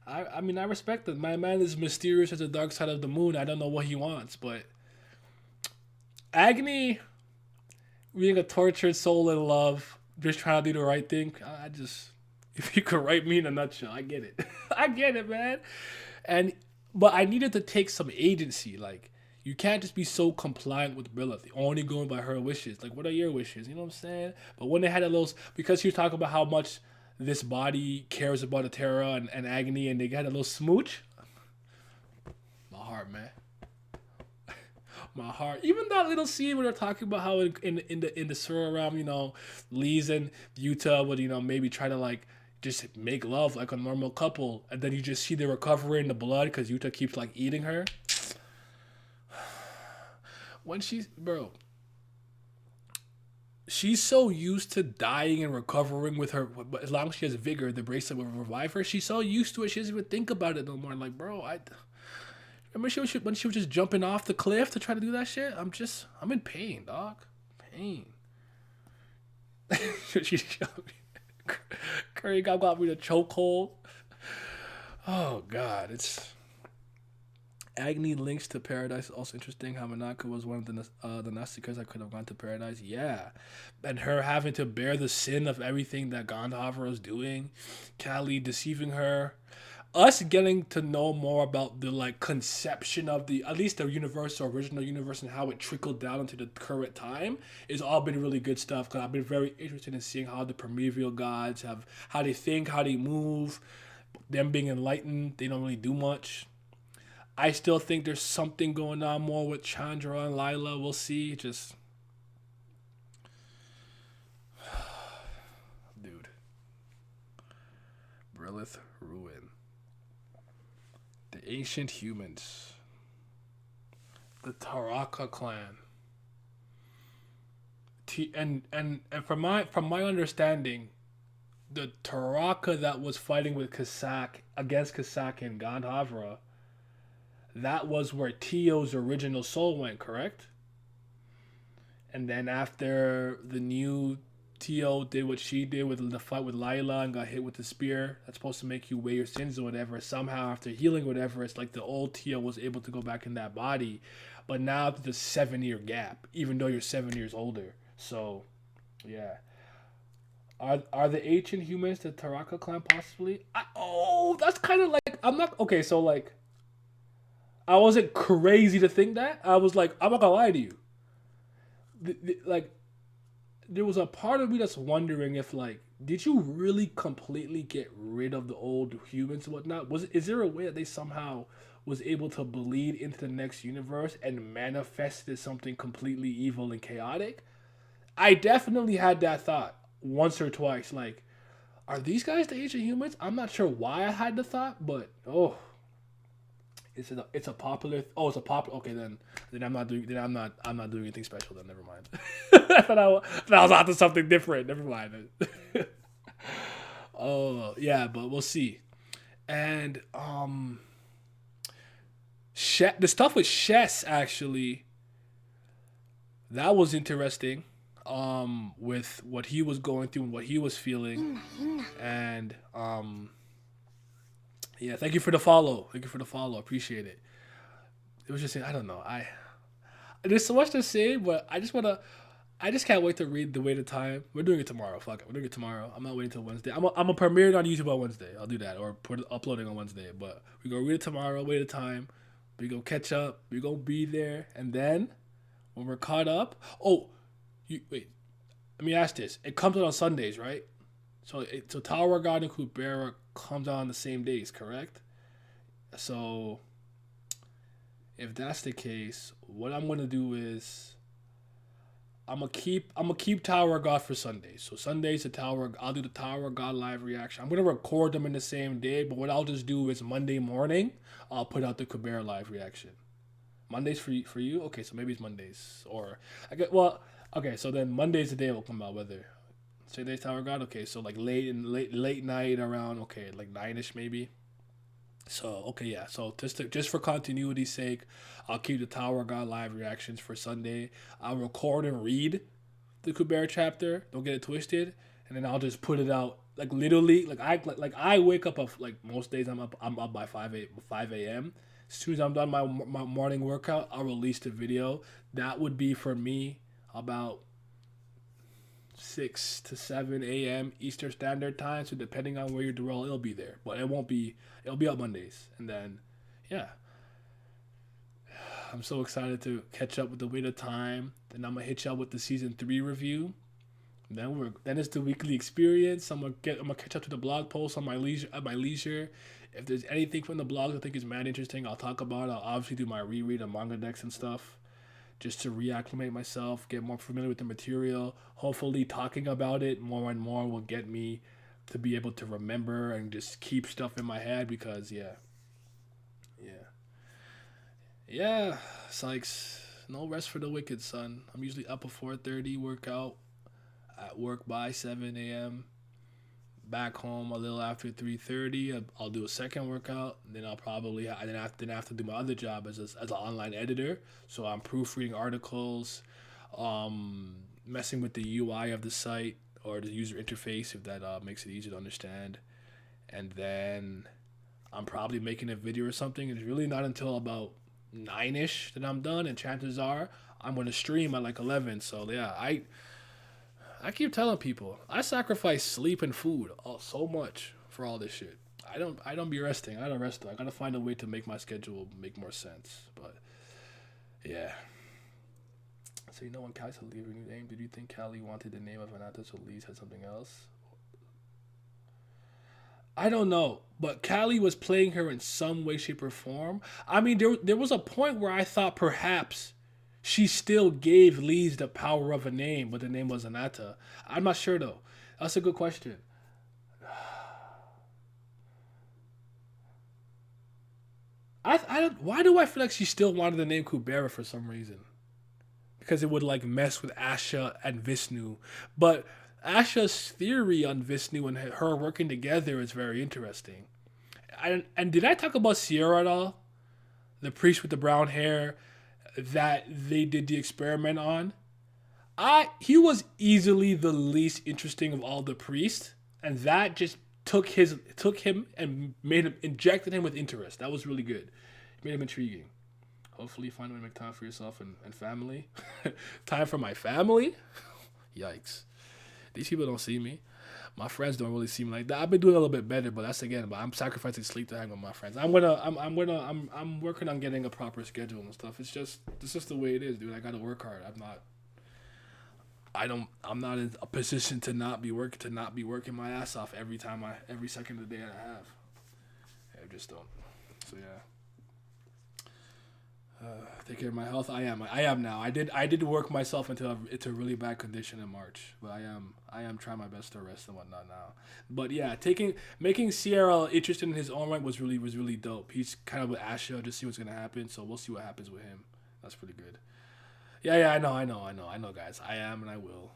I mean, I respect it. My man is mysterious as the dark side of the moon. I don't know what he wants, but Agni being a tortured soul in love, just trying to do the right thing. If you could write me in a nutshell, I get it. I get it, man. But I needed to take some agency. Like, you can't just be so compliant with Brilith, only going by her wishes. Like, what are your wishes? You know what I'm saying? But when they had a little, because she was talking about how much this body cares about Atera and Agony, and they got a little smooch. My heart, man. My heart. Even that little scene where they're talking about how in the Sura realm, you know, Lise and Yuta would, you know, maybe try to like just make love like a normal couple, and then you just see the recovery in the blood because Yuta keeps like eating her. When she's so used to dying and recovering with her, but as long as she has vigor, the bracelet will revive her. She's so used to it, she doesn't even think about it no more. Like, bro, I remember when she was just jumping off the cliff to try to do that shit. I'm in pain, dog. Pain. Curry got me the chokehold. Oh God, it's. Agni links to paradise. Also interesting how Manaka was one of the Nasticas that could have gone to paradise. Yeah. And her having to bear the sin of everything that Gandhavra was doing. Kali deceiving her. Us getting to know more about the like conception of the, at least the universe, or original universe, and how it trickled down into the current time is all been really good stuff. Because I've been very interested in seeing how the primordial gods have, how they think, how they move. Them being enlightened, they don't really do much. I still think there's something going on more with Chandra and Lila. We'll see. Just. Dude. Brilith Ruin. The Ancient Humans. The Taraka clan. And from my understanding, the Taraka that was fighting with Kasak against Kasak and Gandhavra, that was where Tio's original soul went, correct? And then after the new Tio did what she did with the fight with Lila and got hit with the spear, that's supposed to make you weigh your sins or whatever. Somehow after healing whatever, it's like the old Tio was able to go back in that body. But now there's a 7-year gap, even though you're 7 years older. So, yeah. Are the ancient humans the Taraka clan possibly? That's kind of like, I'm not, okay, so like, I wasn't crazy to think that. I was like, I'm not gonna lie to you. Like, there was a part of me that's wondering if, like, did you really completely get rid of the old humans and whatnot? Is there a way that they somehow was able to bleed into the next universe and manifested something completely evil and chaotic? I definitely had that thought once or twice. Like, are these guys the ancient humans? I'm not sure why I had the thought, but it's a popular. It's a popular. Okay, then I'm not doing anything special. Then never mind. I thought I was onto something different. Never mind. Oh yeah, but we'll see. And the stuff with Shess actually, that was interesting. With what he was going through and what he was feeling, and yeah, thank you for the follow. Appreciate it. It was just, I don't know. There's so much to say, but I just can't wait to read The Weight of Time. We're doing it tomorrow. Fuck it, we're doing it tomorrow. I'm not waiting till Wednesday. I'm a premiere it on YouTube on Wednesday. I'll do that, or uploading on Wednesday. But we gonna read it tomorrow. Weight of Time. We gonna catch up. We gonna be there, and then when we're caught up. Wait. Let me ask this. It comes out on Sundays, right? So Tower God and Kubera comes out on the same days, correct? So if that's the case, what I'm gonna do is I'm gonna keep Tower God for Sundays. So Sundays I'll do the Tower God live reaction. I'm gonna record them in the same day, but what I'll just do is Monday morning I'll put out the Kubera live reaction. Mondays for you? Okay, so maybe it's Mondays, or okay, so then Monday's the day it will come out. Whether Today's Tower God, okay, so like late night around, okay, like 9ish maybe. So okay, yeah. So just for continuity's sake, I'll keep the Tower God live reactions for Sunday. I'll record and read the Kubera chapter. Don't get it twisted, and then I'll just put it out. Like literally, I wake up like most days I'm up by 5 a.m. As soon as I'm done my morning workout, I'll release the video. That would be for me about 6 to 7 a.m. Eastern Standard Time. So depending on where you're dwell, it'll be there. But it'll be up Mondays. And then, yeah. I'm so excited to catch up with The Weight of Time. Then I'm going to hit y'all with the Season 3 review Then it's the weekly experience. I'm gonna catch up to the blog posts on my leisure at my leisure. If there's anything from the blog I think is mad interesting, I'll talk about it. I'll obviously do my reread of manga decks and stuff, just to reacclimate myself, get more familiar with the material. Hopefully, talking about it more and more will get me to be able to remember and just keep stuff in my head because yeah, Sykes. No rest for the wicked, son. I'm usually up at 4:30, workout, at work by 7 a.m. Back home a little after 3:30. I'll do a second workout. And then I'll probably then I have to do my other job as an online editor. So I'm proofreading articles, messing with the UI of the site or the user interface if that makes it easier to understand. And then I'm probably making a video or something. It's really not until about 9ish that I'm done, and chances are I'm gonna stream at like 11. So yeah, I keep telling people I sacrifice sleep and food so much for all this shit. I don't be resting. I don't rest though. I gotta find a way to make my schedule make more sense. But yeah. So when Callie said leave her new name, did you think Callie wanted the name of Anata so Lee said something else? I don't know, but Callie was playing her in some way, shape, or form. I mean, there was a point where I thought perhaps she still gave Lee's the power of a name, but the name was Anata. I'm not sure though. That's a good question. I don't. Why do I feel like she still wanted the name Kubera for some reason? Because it would like mess with Asha and Vishnu, but Asha's theory on Vishnu and her working together is very interesting. And did I talk about Sierra at all? The priest with the brown hair that they did the experiment on? He was easily the least interesting of all the priests, and that just took him and injected him with interest. That was really good. It made him intriguing. Hopefully you find a way to make time for yourself and family. Time for my family? Yikes. These people don't see me. My friends don't really see me like that. I've been doing a little bit better, but but I'm sacrificing sleep to hang with my friends. I'm working on getting a proper schedule and stuff. It's just the way it is, dude. I gotta work hard. I'm not in a position to not be working my ass off every second of the day I have. I just don't. So yeah. Take care of my health. I am now. I did work myself into a really bad condition in March, but I am trying my best to rest and whatnot now. But yeah, making Sierra interested in his own right was really dope. He's kind of with Asha, just see what's gonna happen. So we'll see what happens with him. That's pretty good. Yeah. I know, guys. I am and I will.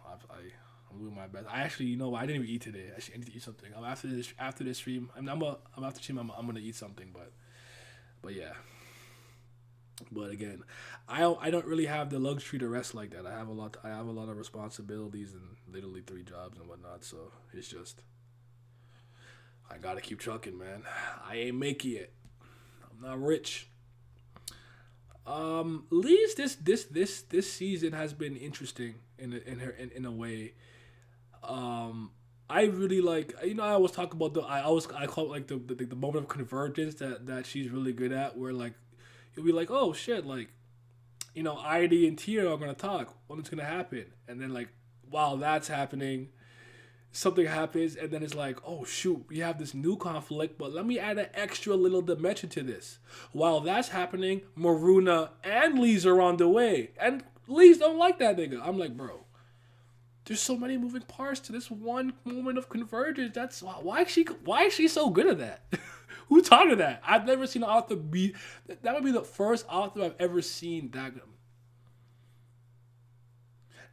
I'm doing my best. I actually, I didn't even eat today. I need to eat something. After this stream, I'm after stream. I'm gonna eat something, but yeah. But again, I don't really have the luxury to rest like that. I have a lot of responsibilities and literally 3 jobs and whatnot. So it's just I gotta keep trucking, man. I ain't making it. I'm not rich. Lee's this season has been interesting in a way. I really like, I always talk about I call it like the moment of convergence that she's really good at, where like you'll be like, oh shit, like, Ida and Tia are gonna talk. What's gonna happen? And then like while that's happening, something happens, and then it's like, oh shoot, we have this new conflict, but let me add an extra little dimension to this. While that's happening, Maruna and Lee's are on the way, and Lee's don't like that nigga. I'm like, bro, there's so many moving parts to this one moment of convergence. That's why is she so good at that? Who taught her that? I've never seen an author be. That would be the first author I've ever seen that.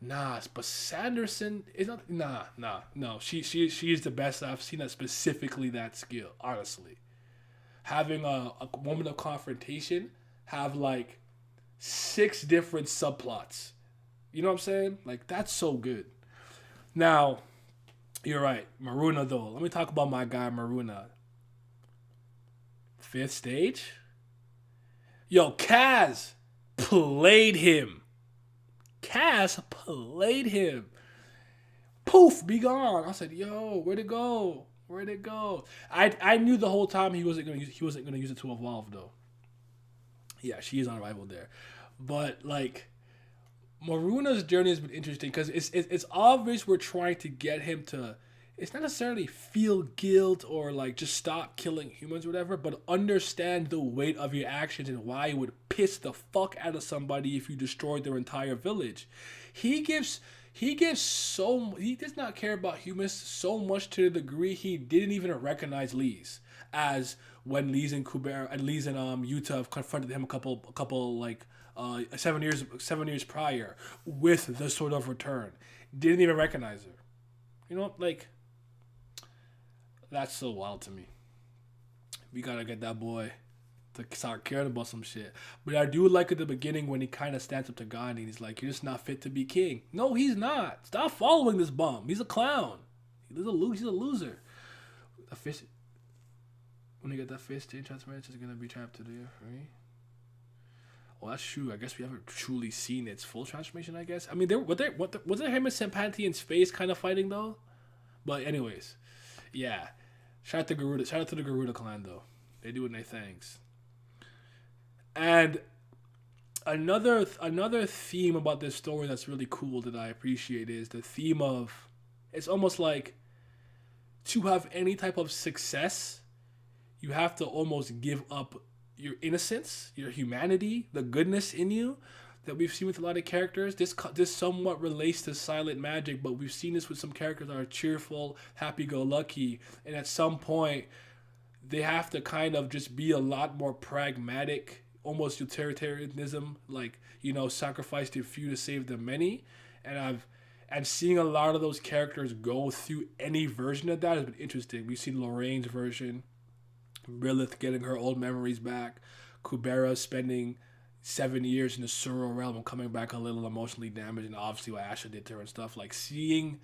Nah, but Sanderson is not. No. She is the best I've seen at specifically that skill. Honestly, having a moment of confrontation have like 6 different subplots. You know what I'm saying? Like that's so good. Now, you're right, Maruna though. Let me talk about my guy Maruna. 5th stage? Yo, Kaz played him. Poof, be gone. I said, yo, where'd it go? I knew the whole time he wasn't gonna use it to evolve though. Yeah, she is on arrival there. But like Maruna's journey has been interesting because it's obvious we're trying to get him to. It's not necessarily feel guilt or like just stop killing humans or whatever, but understand the weight of your actions and why it would piss the fuck out of somebody if you destroyed their entire village. He gives he does not care about humans so much to the degree he didn't even recognize Lee's as when Lee's and Kubera and Lee's and Yuta have confronted him a couple like 7 years prior with the Sword of Return. Didn't even recognize her. You know, like, that's so wild to me. We gotta get that boy to start caring about some shit. But I do like at the beginning when he kind of stands up to Gandhi and he's like, "You're just not fit to be king." No, he's not. Stop following this bum. He's a clown. He's a loser. A fish. When you get that fish stage transformation, it's gonna be chapter 3. Oh, that's true. I guess we haven't truly seen its full transformation. I guess. I mean, was it him and Senpanti in space kind of fighting though? But anyways, yeah. Shout out to Garuda. Shout out to the Garuda clan though. They doing their things. And another theme about this story that's really cool that I appreciate is the theme of, it's almost like to have any type of success, you have to almost give up your innocence, your humanity, the goodness in you that we've seen with a lot of characters. This somewhat relates to Silent Magic, but we've seen this with some characters that are cheerful, happy-go-lucky, and at some point they have to kind of just be a lot more pragmatic, almost utilitarianism, like, sacrifice the few to save the many. And seeing a lot of those characters go through any version of that has been interesting. We've seen Lorraine's version, Lilith getting her old memories back, Kubera spending 7 years in the surreal realm and coming back a little emotionally damaged, and obviously what Asha did to her and stuff. Like, seeing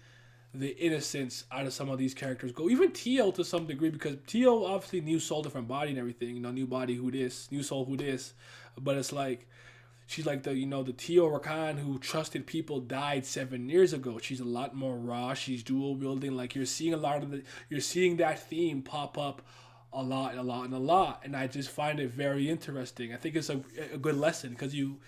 the innocence out of some of these characters go. Even Tio to some degree, because Tio obviously new soul, different body and everything. New body, who this, new soul, who this. But it's like, she's like the Tio Rakan who trusted people died 7 years ago. She's a lot more raw. She's dual wielding. Like, you're seeing that theme pop up a lot. And I just find it very interesting. I think it's a good lesson because you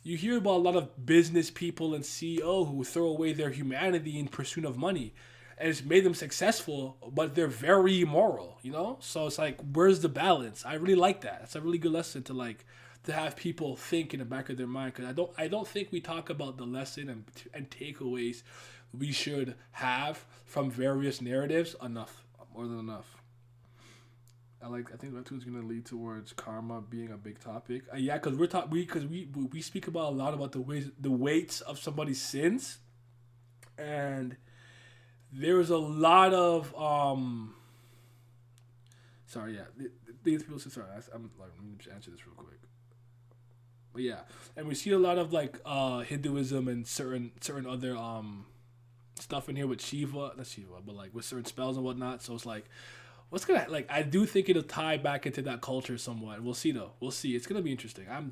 hear about a lot of business people and CEO who throw away their humanity in pursuit of money. And it's made them successful, but they're very immoral, So it's like, where's the balance? I really like that. It's a really good lesson to have people think in the back of their mind. Because I don't think we talk about the lesson and takeaways we should have from various narratives enough, more than enough. I think Webtoon's gonna lead towards karma being a big topic. Yeah, because we speak about a lot about the weights of somebody's sins, and there was a lot of Sorry, yeah, these people. Sorry, I'm like, let me just answer this real quick. But yeah, and we see a lot of like Hinduism and certain other stuff in here with Shiva, not Shiva, but like with certain spells and whatnot. So it's like, what's gonna, like, I do think it'll tie back into that culture somewhat. We'll see though. We'll see. It's gonna be interesting. I know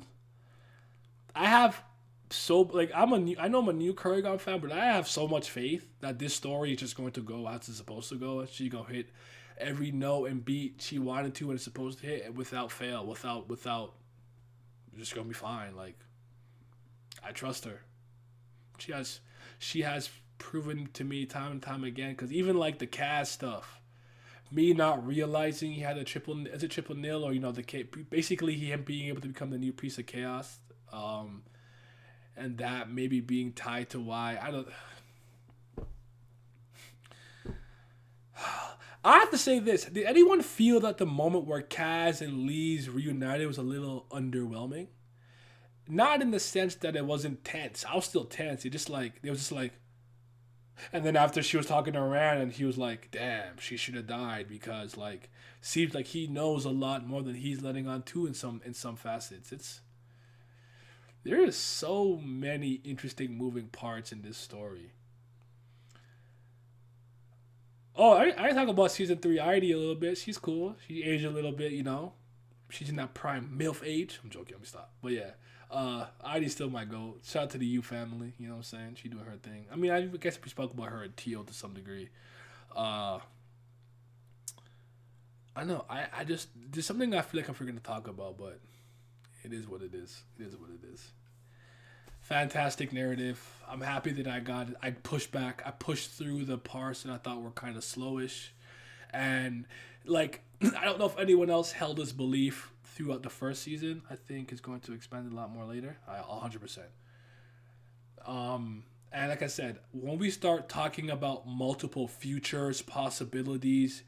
I'm a new Kurigan fan, but I have so much faith that this story is just going to go as it's supposed to go. She's gonna hit every note and beat she wanted to and it's supposed to hit without fail, without just gonna be fine. Like, I trust her. She has proven to me time and time again, because even like the Kaz stuff, me not realizing he had a triple nil, or basically him being able to become the new priest of chaos, and that maybe being tied to why I have to say this: did anyone feel that the moment where Kaz and Lee's reunited was a little underwhelming? Not in the sense that it wasn't tense. I was still tense. It was just like. And then after she was talking to Rand, and he was like, "Damn, she should have died," because like, seems like he knows a lot more than he's letting on to in some facets. There is so many interesting moving parts in this story. Oh, I talk about season 3 Heidi a little bit. She's cool. She aged a little bit, She's in that prime MILF age. I'm joking. Let me stop. But yeah. Heidi's still my goat. Shout out to the U family, you know what I'm saying? She doing her thing. I mean, I guess we spoke about her and Tio to some degree. I know, I just, there's something I feel like I'm forgetting to talk about, but it is what it is. It is what it is. fantastic narrative. I'm happy that I pushed back. I pushed through the parts that I thought were kind of slowish. And, like, I don't know if anyone else held this belief throughout the first season. I think it's going to expand a lot more later. 100%. And like I said, when we start talking about multiple futures, possibilities,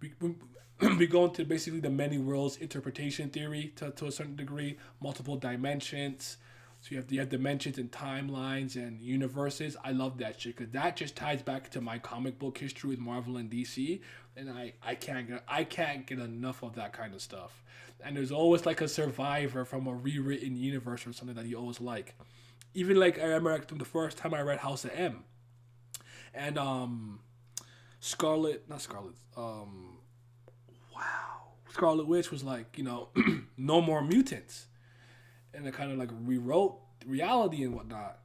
we go into basically the many worlds interpretation theory to a certain degree, multiple dimensions. So you have dimensions and timelines and universes. I love that shit because that just ties back to my comic book history with Marvel and DC, and I can't get enough of that kind of stuff. And there's always like a survivor from a rewritten universe or something that you always like. Even like I remember the first time I read House of M, and Scarlet Witch was like, no more mutants, and it kind of like rewrote reality and whatnot.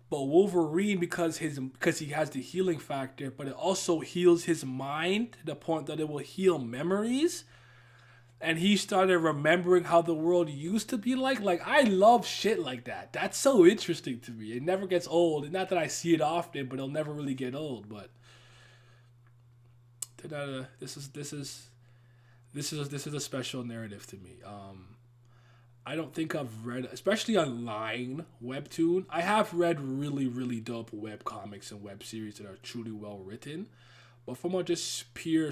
But Wolverine, because he has the healing factor, but it also heals his mind to the point that it will heal memories. And he started remembering how the world used to be like. Like, I love shit like that. That's so interesting to me. It never gets old. Not that I see it often, but it'll never really get old. But this is a special narrative to me. I don't think I've read, especially online webtoon. I have read really, really dope web comics and web series that are truly well written. But from a just pure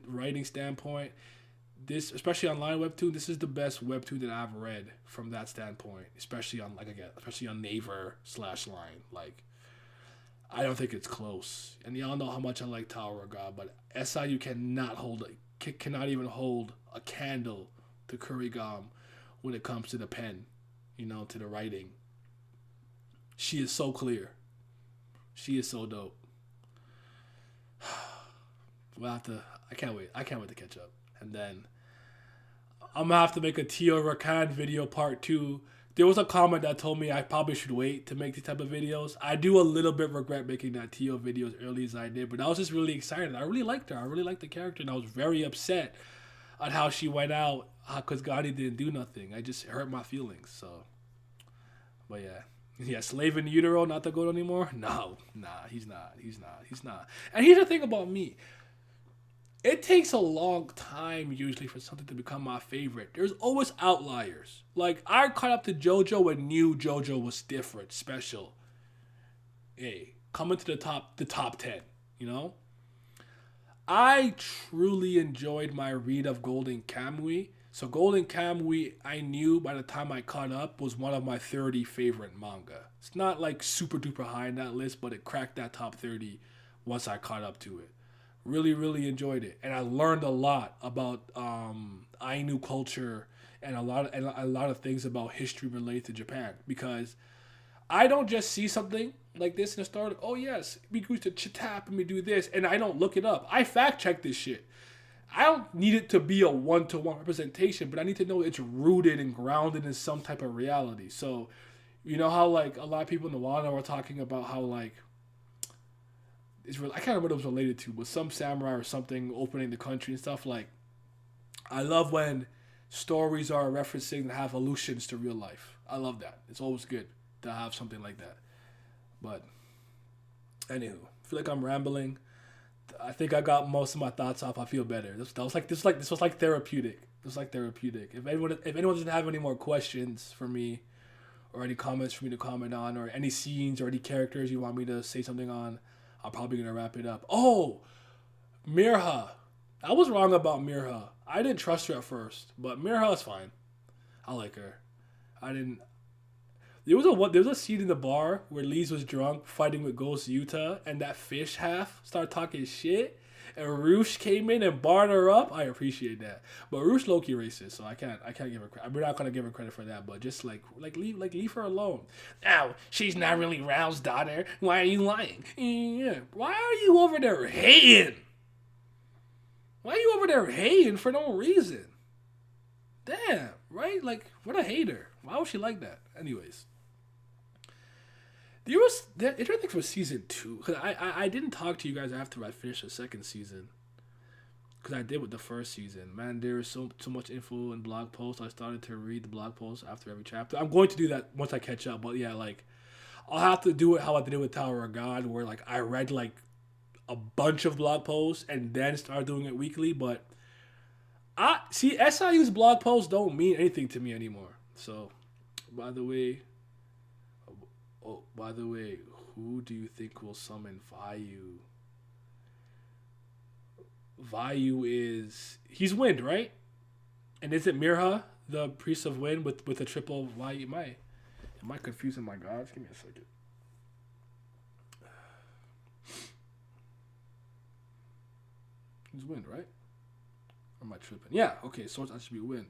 writing standpoint, this, especially online webtoon, this is the best webtoon that I've read from that standpoint. Especially on Naver/Line. Like, I don't think it's close. And y'all know how much I like Tower of God, but SIU cannot even hold a candle to Kurigam when it comes to the pen, to the writing. She is so clear. She is so dope. I can't wait to catch up. And then I'm gonna have to make a Tio Rakan video part 2. There was a comment that told me I probably should wait to make these type of videos. I do a little bit regret making that Tio video as early as I did, but I was just really excited. I really liked her. I really liked the character, and I was very upset on how she went out because Gotti didn't do nothing. I just hurt my feelings. So, but yeah, Slave in Utero not the GOAT anymore? No, he's not. And here's the thing about me. It takes a long time usually for something to become my favorite. There's always outliers. Like, I caught up to JoJo and knew JoJo was different, special. Hey, coming to the top 10, I truly enjoyed my read of Golden Kamuy. So Golden Kamuy, I knew by the time I caught up, was one of my 30 favorite manga. It's not like super duper high in that list, but it cracked that top 30 once I caught up to it. Really, really enjoyed it, and I learned a lot about Ainu culture and a lot of things about history related to Japan. Because I don't just see something like this in the story, like, oh yes, we used to tap and we do this, and I don't look it up. I fact check this shit. I don't need it to be a one-to-one representation, but I need to know it's rooted and grounded in some type of reality. So, how like a lot of people in the Wano are talking about how like. I can't remember what it was related to, but some samurai or something opening the country and stuff. Like, I love when stories are referencing and have allusions to real life. I love that. It's always good to have something like that. But, anywho, I feel like I'm rambling. I think I got most of my thoughts off. I feel better. This was like therapeutic. This was like therapeutic. If anyone doesn't have any more questions for me, or any comments for me to comment on, or any scenes or any characters you want me to say something on, I'm probably going to wrap it up. Oh, Mirha. I was wrong about Mirha. I didn't trust her at first, but Mirha is fine. I like her. There was a scene in the bar where Lise was drunk fighting with Ghost Yuta, and that fish half started talking shit, and Roosh came in and barred her up. I appreciate that. But Roosh low-key racist, so I can't give her credit. We're not gonna give her credit for that, but just leave her alone. Now, she's not really Rao's daughter. Why are you lying? Yeah. Why are you over there hating? Why are you over there hating for no reason? Damn, right? Like, what a hater. Why was she like that? Anyways. There was interesting thing for season 2, because I didn't talk to you guys after I finished the second season, because I did with the first season. Man, there is so much info in blog posts. I started to read the blog posts after every chapter. I'm going to do that once I catch up. But yeah, like I'll have to do it how I did it with Tower of God, where like I read like a bunch of blog posts and then start doing it weekly. But I see SIU's blog posts don't mean anything to me anymore. So, by the way, who do you think will summon Vayu? Vayu he's Wind, right? And is it Mirha, the priest of Wind, with a triple Vayu? Am I confusing my gods? Give me a second. He's Wind, right? Or am I tripping? Yeah, okay, so that should be Wind.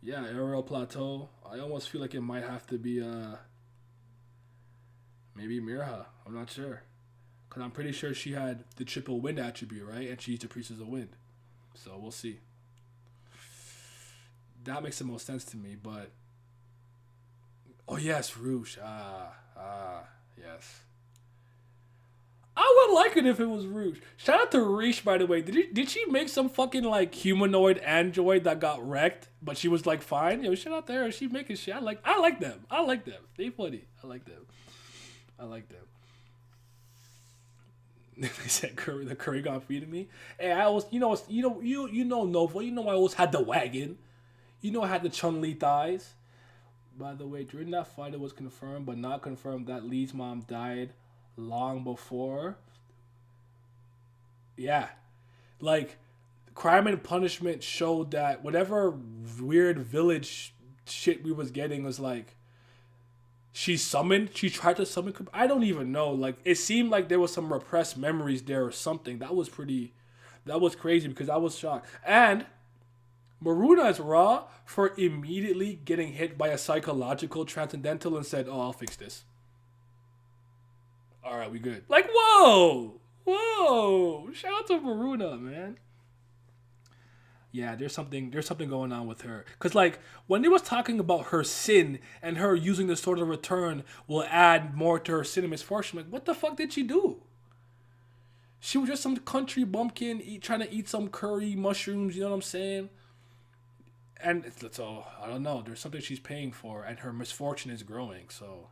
Yeah, Aerial Plateau. I almost feel like it might have to be maybe Mirha. I'm not sure. Because I'm pretty sure she had the triple Wind attribute, right? And she's the Priestess of Wind. So we'll see. That makes the most sense to me, but... Oh, yes, Roosh. Yes. I would like it if it was Roosh. Shout out to Rish, by the way. Did she make some fucking, like, humanoid android that got wrecked, but she was, like, fine? Yo, shout out to her. She making shit. I like them. They funny. I like them. They said the curry got feeding me. Hey, I was, you know Nova. You know I always had the wagon. You know I had the Chun-Li thighs. By the way, during that fight, it was confirmed, but not confirmed that Lee's mom died long before. Yeah, like Crime and Punishment showed that whatever weird village shit we was getting was like she tried to summon. I don't even know. Like it seemed like there was some repressed memories there or something. That was crazy because I was shocked. And Maruna is raw for immediately getting hit by a psychological transcendental and said, "Oh, I'll fix this. All right, we good." Like, whoa. Shout out to Maruna, man. Yeah, there's something going on with her. Cause like when they was talking about her sin and her using the Sword of Return will add more to her sin and misfortune, like what the fuck did she do? She was just some country bumpkin trying to eat some curry mushrooms. You know what I'm saying? And that's all. I don't know. There's something she's paying for, and her misfortune is growing. So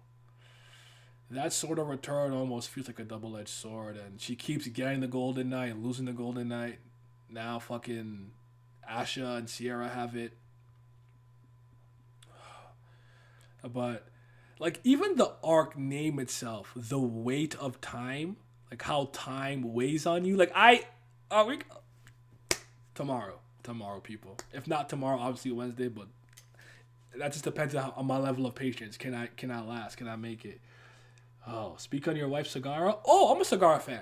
that Sword of Return almost feels like a double-edged sword, and she keeps getting the Golden Knight and losing the Golden Knight. Now fucking Asha and Sierra have it. But like even the arc name itself, the weight of time, like how time weighs on you. Like tomorrow, people. If not tomorrow, obviously Wednesday, but that just depends on my level of patience. Can I last? Can I make it? Oh, speak on your wife, Sagara. Oh, I'm a Sagara fan.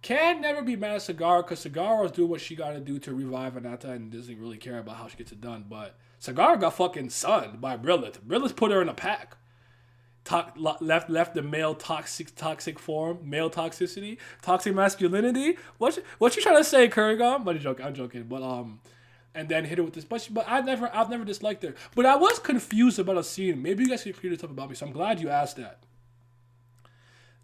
Can never be mad at Sagara because Sagara is doing what she got to do to revive Anata and doesn't really care about how she gets it done. But Sagara got fucking sunned by Brilith. Brilith put her in a pack. Left the male toxic form, male toxicity, toxic masculinity. What you trying to say, Kurgan? But I'm joking. But and then hit her with this. But I've never disliked her. But I was confused about a scene. Maybe you guys can figure this up about me. So I'm glad you asked that.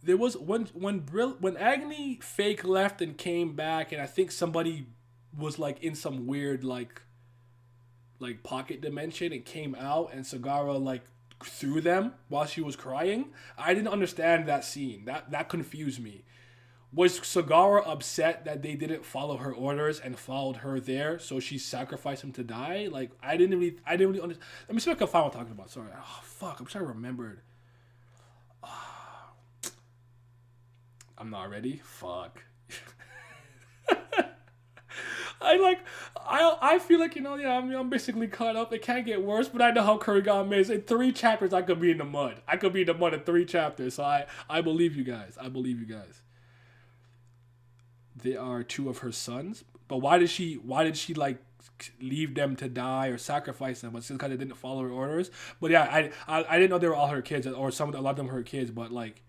There was when Agni fake left and came back, and I think somebody was like in some weird like pocket dimension and came out, and Sagara like threw them while she was crying. I didn't understand that scene. That confused me. Was Sagara upset that they didn't follow her orders and followed her there, so she sacrificed him to die? Like I didn't really understand. Let me see if I can find what I'm talking about. Sorry. Oh fuck, I'm trying to remember. I'm not ready. Fuck. I feel like, I'm basically caught up. It can't get worse, but I know how Kurgan is. In 3 chapters, I could be in the mud. In 3 chapters. So I believe you guys. They are 2 of her sons. But why did she like leave them to die or sacrifice them? But since because they didn't follow her orders. But yeah, I didn't know they were all her kids, or a lot of them were her kids. But like,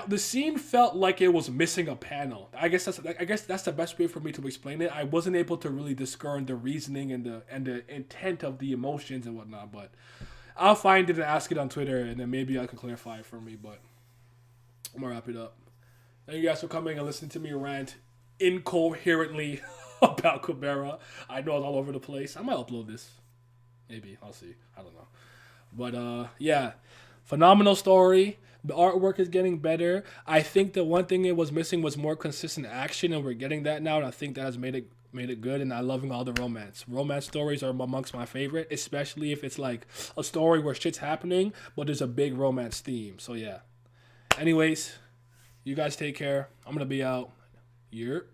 the scene felt like it was missing a panel. I guess that's the best way for me to explain it. I wasn't able to really discern the reasoning and the intent of the emotions and whatnot. But I'll find it and ask it on Twitter, and then maybe I can clarify it for me. But I'm gonna wrap it up. Thank you guys for coming and listening to me rant incoherently about Kubera. I know it's all over the place. I might upload this. Maybe. I'll see. I don't know. But yeah. Phenomenal story. The artwork is getting better. I think the one thing it was missing was more consistent action, and we're getting that now, and I think that has made it good, and I'm loving all the romance. Romance stories are amongst my favorite, especially if it's like a story where shit's happening, but there's a big romance theme. So yeah. Anyways, you guys take care. I'm gonna be out. Yep.